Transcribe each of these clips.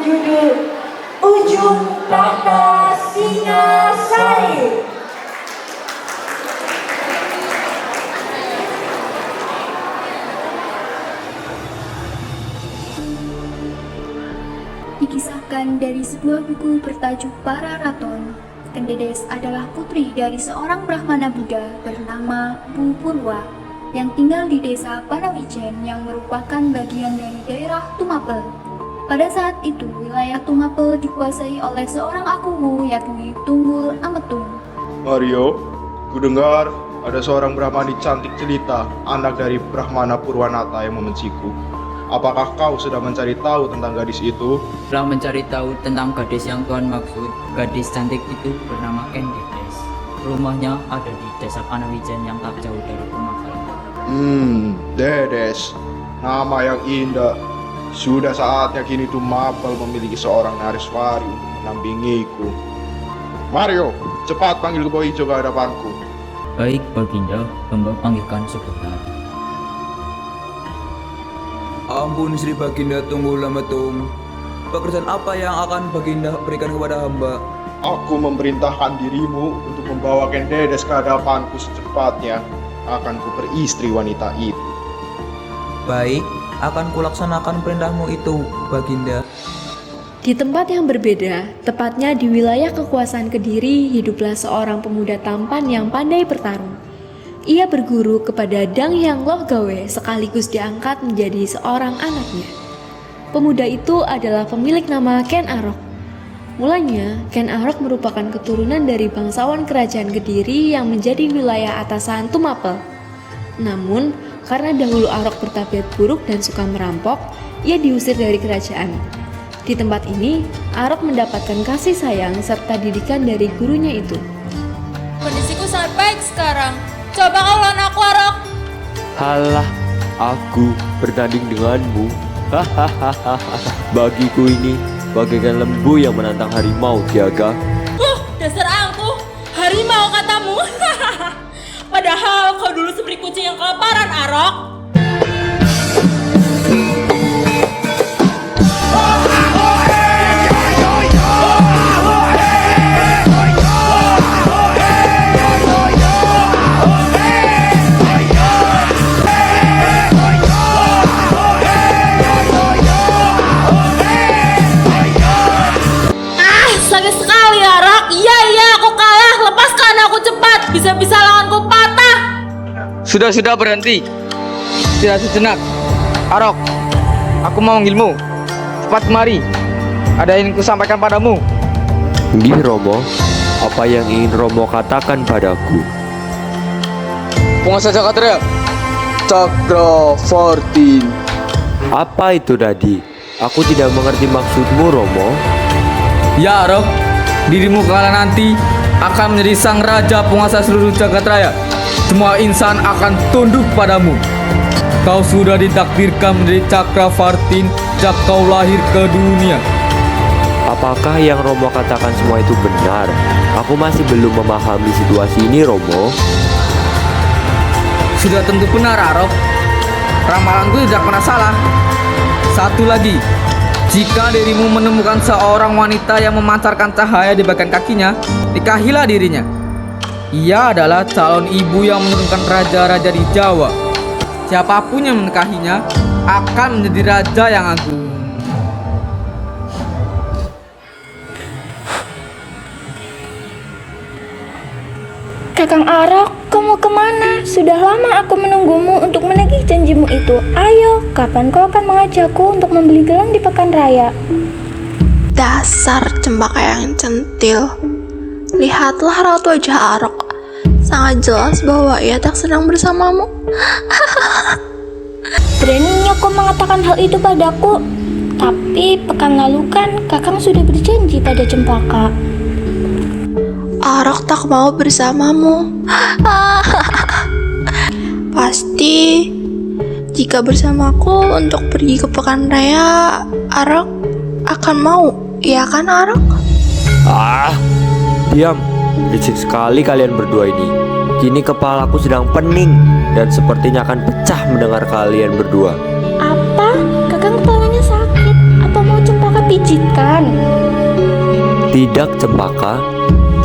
berjudul Ujung Tahta Singasari. Dikisahkan dari sebuah buku bertajuk Para Raton, Kendedes adalah putri dari seorang Brahmana Buddha bernama Bu Purwa yang tinggal di desa Panawijen yang merupakan bagian dari daerah Tumapel. Pada saat itu, wilayah Tumapel dikuasai oleh seorang akumu yakni Tunggul Ametung. Mario, ku dengar ada seorang Brahmani cantik jelita, anak dari Brahmana Purwanata yang membenciku. Apakah kau sudah mencari tahu tentang gadis itu? Setelah mencari tahu tentang gadis yang Tuhan maksud, gadis cantik itu bernama Kendedes. Rumahnya ada di desa Panawijen yang tak jauh dari Tumapel. Dedes, nama yang indah. Sudah saatnya kini Tumapel memiliki seorang Nariswari untuk mendampingiku. Mario, cepat panggil Kebo Hijau ke hadapanku. Baik, Baginda, hamba panggilkan sebentar. Ampun Sri Baginda Tunggul Ametung. Pekerjaan apa yang akan Baginda berikan kepada hamba? Aku memerintahkan dirimu untuk membawa Kendedes ke hadapanku secepatnya. Akan ku beristri wanita itu. Baik, akan kulaksanakan perintahmu itu, Baginda. Di tempat yang berbeda, tepatnya di wilayah kekuasaan Kediri, hiduplah seorang pemuda tampan yang pandai bertarung. Ia berguru kepada Dang Hyang Loh Gawe sekaligus diangkat menjadi seorang anaknya. Pemuda itu adalah pemilik nama Ken Arok. Mulanya, Ken Arok merupakan keturunan dari bangsawan kerajaan Kediri yang menjadi wilayah atasan Tumapel. Namun, karena dahulu Arok bertabiat buruk dan suka merampok, ia diusir dari kerajaan. Di tempat ini, Arok mendapatkan kasih sayang serta didikan dari gurunya itu. Kondisiku sangat baik sekarang. Coba kau lawan aku, Arok. Halah, aku bertanding denganmu. Hahaha. Bagiku ini bagaikan lembu yang menantang harimau, Tiaga. Dasar angkuh, harimau katamu. Padahal kau dulu seperti kucing yang kelaparan, Arok. Sakit sekali, Arok. Iya, aku kalah. Lepaskan aku cepat. Bisa-bisa lenganku patah. Sudah berhenti. Tidak sejenak. Arok, aku mau manggilmu. Cepat kemari. Ada yang kusampaikan padamu. Nggih, Romo. Apa yang ingin Romo katakan padaku? Penguasa Jakarta. Cakravartin. Apa itu tadi? Aku tidak mengerti maksudmu, Romo. Ya, Arok. Dirimu kala nanti akan menjadi sang raja penguasa seluruh jagat raya. Semua insan akan tunduk padamu. Kau sudah ditakdirkan menjadi Cakravartin sejak kau lahir ke dunia. Apakah yang Romo katakan semua itu benar? Aku masih belum memahami situasi ini, Romo. Sudah tentu benar, Arok. Ramalanku tidak pernah salah. Satu lagi, jika dirimu menemukan seorang wanita yang memancarkan cahaya di bagian kakinya, nikahilah dirinya. Ia adalah calon ibu yang menurunkan raja-raja di Jawa. Siapapun yang menikahinya akan menjadi raja yang agung. Kakang Arok, kamu kemana? Sudah lama aku menunggumu untuk menagih janjimu itu. Ayo, kapan kau akan mengajakku untuk membeli gelang di Pekan Raya? Dasar cempaka yang centil. Lihatlah raut wajah Arok. Sangat jelas bahwa ia tak senang bersamamu. Beraninya kau mengatakan hal itu padaku. Tapi pekan lalu kan kakang sudah berjanji pada cempaka. Arok tak mau bersamamu. Pasti jika bersamaku untuk pergi ke Pekan Raya, Arok akan mau, iya kan Arok? Diam, berisik sekali kalian berdua ini. Kini kepalaku sedang pening dan sepertinya akan pecah mendengar kalian berdua. Apa? Kakang kepalanya sakit? Apa mau cempaka pijat? memijitkan. Tidak, Cempaka.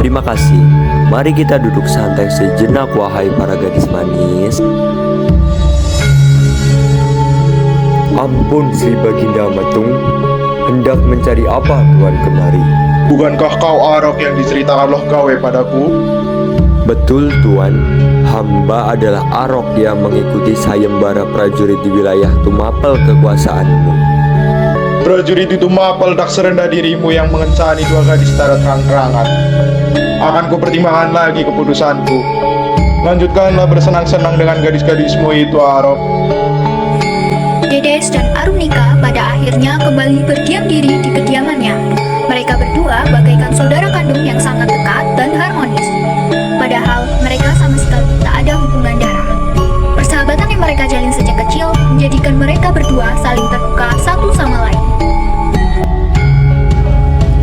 Terima kasih. Mari kita duduk santai sejenak, wahai para gadis manis. Ampun, Sri Baginda Matung. Hendak mencari apa Tuan kemari? Bukankah kau Arok yang diceritakan Loh Gawe padaku? Betul, Tuan. Hamba adalah Arok yang mengikuti sayembara prajurit di wilayah Tumapel kekuasaanmu. Prajurit itu mapel dak serendah dirimu yang mengencani dua gadis secara terang-terangan. Akan kupertimbangkan lagi keputusanku. Lanjutkanlah bersenang-senang dengan gadis-gadismu itu, Arok. Dedes dan Arunika pada akhirnya kembali berdiam diri di kediamannya. Mereka berdua bagaikan saudara kandung yang sangat dekat dan harmonis. Padahal mereka sama sekali tak ada hubungan darah. Persahabatan yang mereka jalin sejak kecil menjadikan mereka berdua saling terbuka satu sama lain.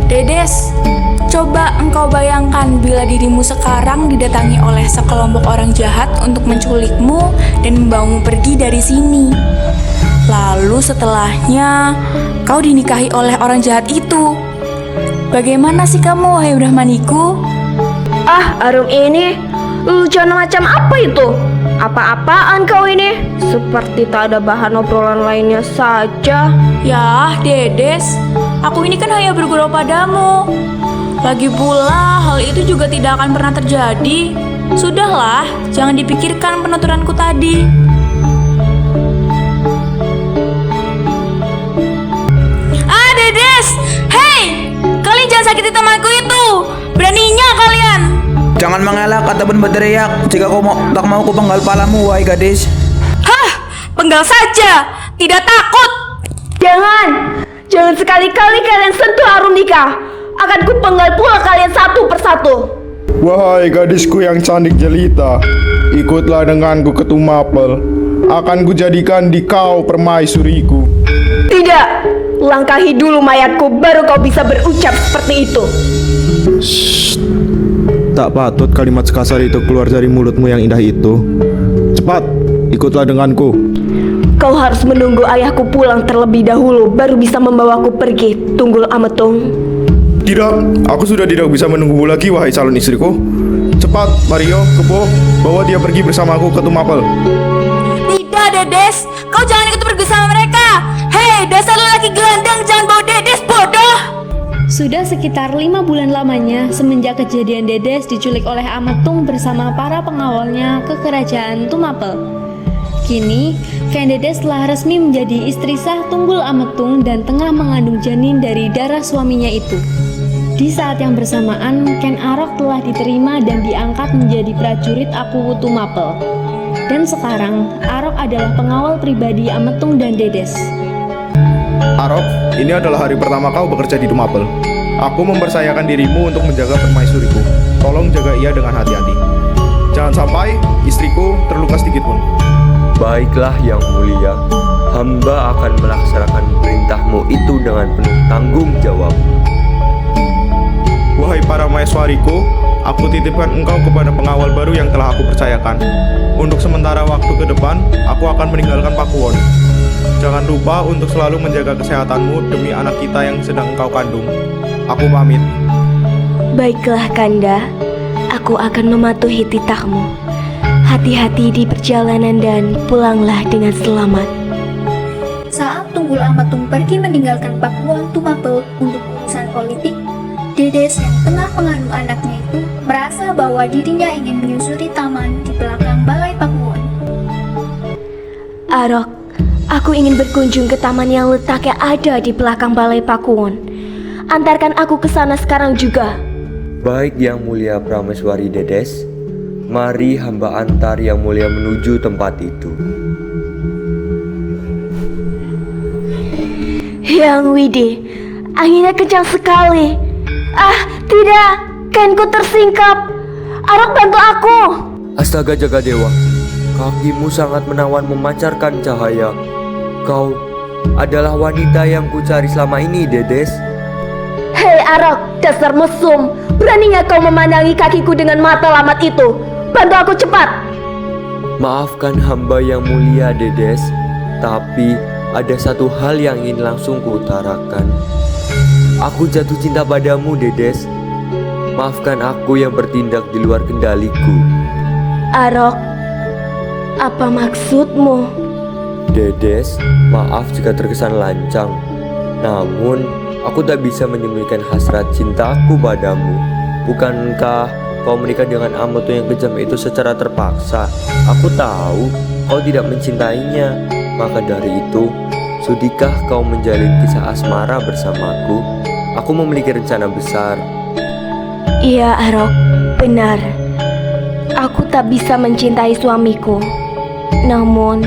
Dedes, coba engkau bayangkan bila dirimu sekarang didatangi oleh sekelompok orang jahat untuk menculikmu dan membawamu pergi dari sini. Lalu setelahnya kau dinikahi oleh orang jahat itu. Bagaimana sih kamu, wahai Brahmaniku? Ah, Arum ini lucuan macam apa itu? Apa-apaan kau ini? Seperti tak ada bahan obrolan lainnya saja. Ya, Dedes, aku ini kan hanya bergurau padamu. Lagi pula, hal itu juga tidak akan pernah terjadi. Sudahlah, jangan dipikirkan penuturanku tadi. Ah, Dedes! Hei! Kalian jangan sakiti temanku itu! Beraninya kalian! Jangan mengelak ataupun berteriak jika kau tak mau kupenggal palamu, wahai gadis. Hah! Penggal saja! Tidak takut! Jangan sekali-kali kalian sentuh Arunika. Akan kupenggal pula kalian satu persatu. Wahai gadisku yang cantik jelita, ikutlah denganku ke Tumapel. Akan kujadikan di kau permaisuriku. Tidak, langkahi dulu mayatku baru kau bisa berucap seperti itu. Shh. Tak patut kalimat sekasar itu keluar dari mulutmu yang indah itu. Cepat, ikutlah denganku. Kau harus menunggu ayahku pulang terlebih dahulu baru bisa membawaku pergi, Tunggul Ametung. Tidak, aku sudah tidak bisa menunggumu lagi, wahai calon istriku. Cepat, Mario, Kebo, bawa dia pergi bersamaku ke Tumapel. Tidak, Dedes, kau jangan ikut pergi sama mereka. Hei, dasar lelaki gelandang, jangan bawa Dedes, bodoh. Sudah sekitar 5 bulan lamanya semenjak kejadian Dedes diculik oleh Ametung bersama para pengawalnya ke kerajaan Tumapel. Kini, Ken Dedes telah resmi menjadi istri sah Tunggul Ametung dan tengah mengandung janin dari darah suaminya itu. Di saat yang bersamaan, Ken Arok telah diterima dan diangkat menjadi prajurit Akuwu Tumapel. Dan sekarang, Arok adalah pengawal pribadi Ametung dan Dedes. Arok, ini adalah hari pertama kau bekerja di Tumapel. Aku mempercayakan dirimu untuk menjaga permaisuriku. Tolong jaga ia dengan hati-hati. Jangan sampai istriku terluka sedikit pun. Baiklah Yang Mulia, hamba akan melaksanakan perintahmu itu dengan penuh tanggung jawab. Wahai para maeswariku, aku titipkan engkau kepada pengawal baru yang telah aku percayakan. Untuk sementara waktu ke depan, aku akan meninggalkan Pakuwon. Jangan lupa untuk selalu menjaga kesehatanmu demi anak kita yang sedang engkau kandung. Aku pamit. Baiklah Kanda, aku akan mematuhi titahmu. Hati-hati di perjalanan dan pulanglah dengan selamat. Saat Tunggul Ametung pergi meninggalkan Pakuwon Tumapel untuk urusan politik, Dedes yang tengah mengandung anaknya itu merasa bahwa dirinya ingin menyusuri taman di belakang balai Pakuwon. Arok, aku ingin berkunjung ke taman yang letaknya ada di belakang balai Pakuwon. Antarkan aku ke sana sekarang juga. Baik Yang Mulia Prameswari Dedes, mari hamba antar Yang Mulia menuju tempat itu. Yang Widi, anginnya kencang sekali. Ah, tidak, kainku tersingkap. Arok, bantu aku. Astaga Jagadewa, kakimu sangat menawan memancarkan cahaya. Kau adalah wanita yang kucari selama ini, Dedes. Hei Arok, dasar mesum. Beraninya kau memandangi kakiku dengan mata lamat itu. Bantu aku cepat. Maafkan hamba Yang Mulia Dedes, tapi ada satu hal yang ingin langsung kuutarakan. Aku jatuh cinta padamu, Dedes. Maafkan aku yang bertindak di luar kendaliku. Arok, apa maksudmu? Dedes, maaf jika terkesan lancang. Namun, aku tak bisa menyembunyikan hasrat cintaku padamu. Bukankah kau menikah dengan Ametung yang kejam itu secara terpaksa? Aku tahu kau tidak mencintainya. Maka dari itu, sudikah kau menjalin kisah asmara bersamaku? Aku memiliki rencana besar. Iya, Arok, benar. Aku tak bisa mencintai suamiku. Namun,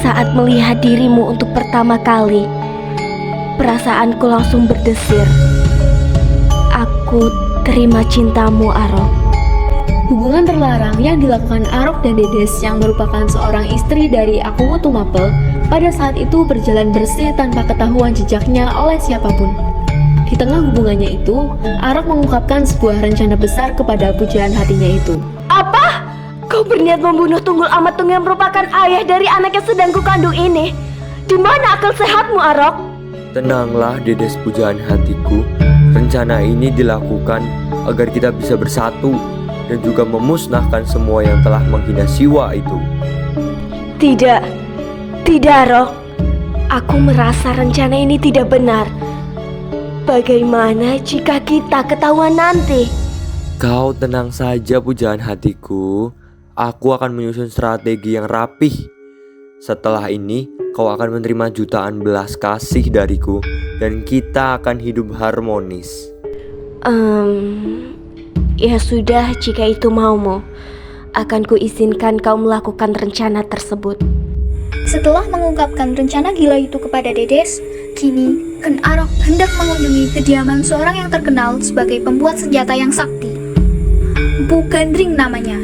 saat melihat dirimu untuk pertama kali, perasaanku langsung berdesir. Aku terima cintamu, Arok. Hubungan terlarang yang dilakukan Arok dan Dedes yang merupakan seorang istri dari Aku Tumapel pada saat itu berjalan bersih tanpa ketahuan jejaknya oleh siapapun. Di tengah hubungannya itu, Arok mengungkapkan sebuah rencana besar kepada pujaan hatinya itu. Apa? Kau berniat membunuh Tunggul Ametung yang merupakan ayah dari anak yang sedang kukandung ini? Di mana akal sehatmu, Arok? Tenanglah, Dedes pujaan hatiku. Rencana ini dilakukan agar kita bisa bersatu dan juga memusnahkan semua yang telah menghina Siwa itu. Tidak, Arok. Aku merasa rencana ini tidak benar. Bagaimana jika kita ketahuan nanti? Kau tenang saja, pujaan hatiku. Aku akan menyusun strategi yang rapih. Setelah ini, kau akan menerima jutaan belas kasih dariku, dan kita akan hidup harmonis. Ya sudah, jika itu maumu, akan kuizinkan kau melakukan rencana tersebut. Setelah mengungkapkan rencana gila itu kepada Dedes, kini Ken Arok hendak mengunjungi kediaman seorang yang terkenal sebagai pembuat senjata yang sakti. Empu Gandring namanya.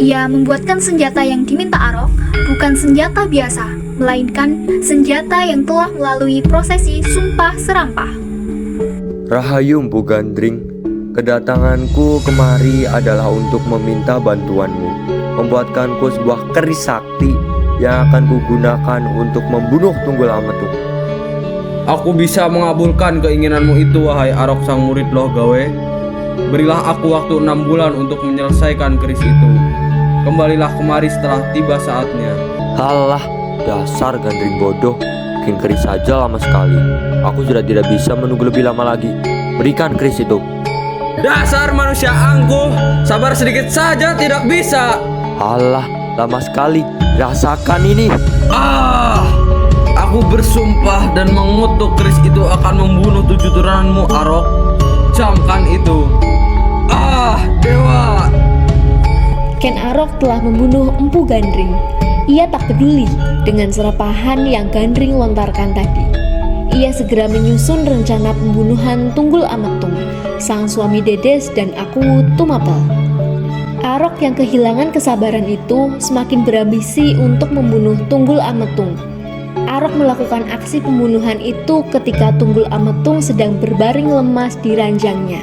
Ia membuatkan senjata yang diminta Arok bukan senjata biasa, melainkan senjata yang telah melalui prosesi sumpah serampah. Rahayu Empu Gandring, kedatanganku kemari adalah untuk meminta bantuanmu membuatkanku sebuah keris sakti yang akan kugunakan untuk membunuh Tunggul Ametung. Aku bisa mengabulkan keinginanmu itu, wahai Arok sang murid Loh Gawe. Berilah aku waktu 6 bulan untuk menyelesaikan keris itu. Kembalilah kemari setelah tiba saatnya. Halah, dasar Gandring bodoh. Bikin keris saja lama sekali. Aku sudah tidak bisa menunggu lebih lama lagi. Berikan keris itu. Dasar manusia angkuh, sabar sedikit saja tidak bisa. Halah, lama sekali. Rasakan ini. Aku bersumpah dan mengutuk keris itu akan membunuh 7 turunanmu, Arok. Camkan itu. Dewa. Ken Arok telah membunuh Empu Gandring. Ia tak peduli dengan serapahan yang Gandring lontarkan tadi. Ia segera menyusun rencana pembunuhan Tunggul Ametung, sang suami Dedes dan Aku Tumapel. Arok yang kehilangan kesabaran itu semakin berambisi untuk membunuh Tunggul Ametung. Arok melakukan aksi pembunuhan itu ketika Tunggul Ametung sedang berbaring lemas di ranjangnya.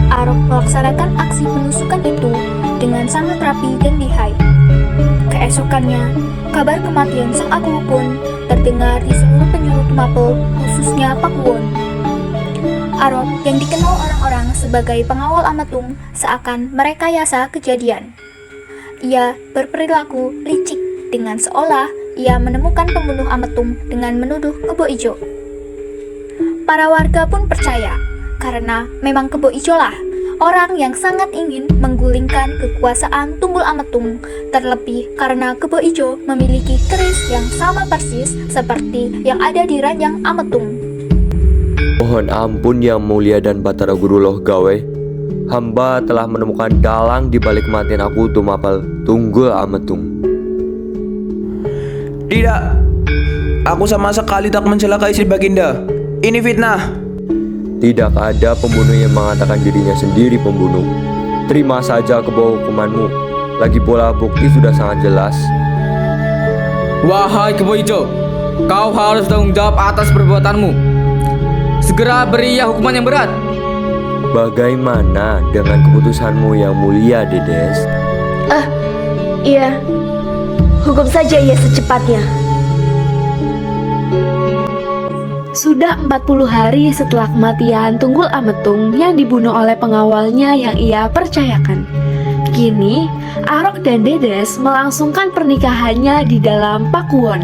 Arok melaksanakan aksi penusukan itu dengan sangat rapi dan lihai. Keesokannya, kabar kematian sang Aku pun terdengar di seluruh penjuru Tumapel, khususnya Pakuwon. Arok yang dikenal orang-orang sebagai pengawal Ametung seakan merekayasa kejadian. Ia berperilaku licik dengan seolah ia menemukan pembunuh Ametung dengan menuduh Kebo Ijo. Para warga pun percaya karena memang Kebo Ijo lah orang yang sangat ingin menggulingkan kekuasaan Tunggul Ametung, terlebih karena Kebo Ijo memiliki keris yang sama persis seperti yang ada di ranjang Ametung. Mohon ampun Yang Mulia dan Batara Guru Loh Gawe. Hamba telah menemukan dalang di balik kematian Aku Tumapel, Tunggul Ametung. Tidak, aku sama sekali tak mencelakai si Baginda. Ini fitnah. Tidak ada pembunuh yang mengatakan dirinya sendiri pembunuh. Terima saja kebawa hukumanmu. Lagi pula bukti sudah sangat jelas. Wahai Kebo Ijo, kau harus tanggung jawab atas perbuatanmu. Segera beri ia hukuman yang berat. Bagaimana dengan keputusanmu Yang Mulia, Dedes? Iya. Hukum saja ia secepatnya. Sudah 40 hari setelah kematian Tunggul Ametung yang dibunuh oleh pengawalnya yang ia percayakan. Kini, Arok dan Dedes melangsungkan pernikahannya di dalam Pakuwon.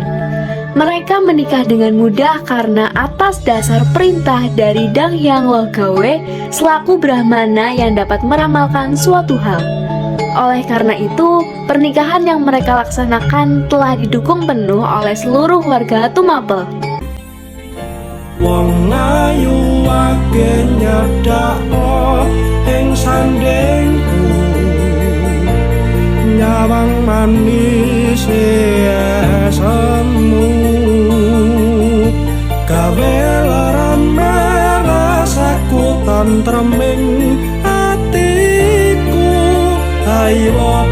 Mereka menikah dengan mudah karena atas dasar perintah dari Dang Hyang Lohgawe selaku Brahmana yang dapat meramalkan suatu hal. Oleh karena itu, pernikahan yang mereka laksanakan telah didukung penuh oleh seluruh warga Tumapel. Wong ayu wage nyedhako ing sandengku, nyawang manis semu, gawe lara rasaku tentreming atiku, ayo